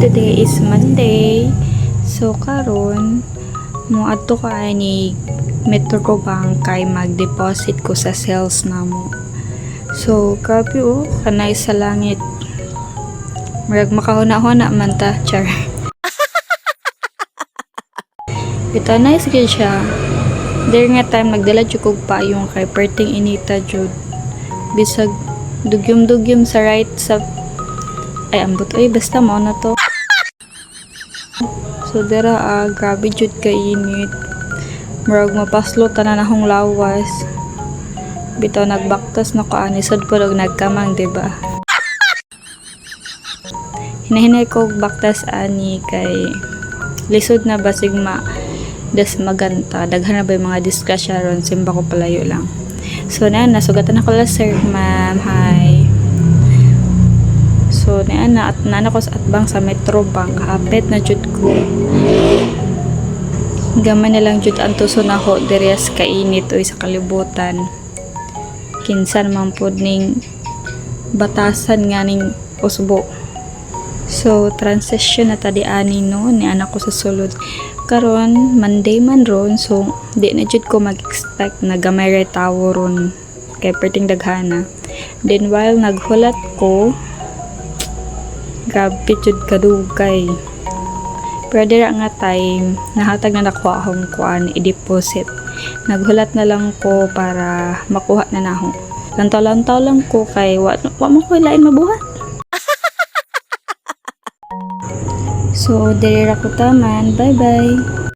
Today is Monday. So karon mo adto ka ni Metro Bank kay mag-deposit ko sa sales namo. So grabe kanay sa langit. Murag makahuna-huna man ta, char. Bitaw nice gyud siya. There nga time nagdala jud kog pa yung kay perting inita jud. Bisag dugyom-dugyom sa right sa ay ambot ay basta mo na to. So dira grabe jud ka init. Murag mapaslo tanan akong lawas. Bitaw nagbaktas na ko ani sad pulog nagkamang, diba? Hinahinay ko baktas ani kay lisod na basig das maganta. Daghan na ba yung mga discussion simba ko palayo lang. So nasugatan ako la sir, ma'am, hi. So at nana ko sa atbang sa Metro Bank, hapit na jud ko. Gamay na lang jud ang tuso na ho dirias kainit oy sa kalibutan. Kinsan man pod ning batasan nga ning usbo. So transition na tadi ani no ni anak ko sa sulod. Karon Monday man ron, so di na jud ko mag-expect na gamay ra tawo ron kay perting daghana. Then while naghulat ko, grabe jud kadugay. Pero dira nga time nahatag na nakuha akong kuan i-deposit. Naghulat na lang ko para makuha na nako. Lantaw-lantaw lang ko kay wa mo ko lain mabuhat. So diri ra ko taman. Bye bye.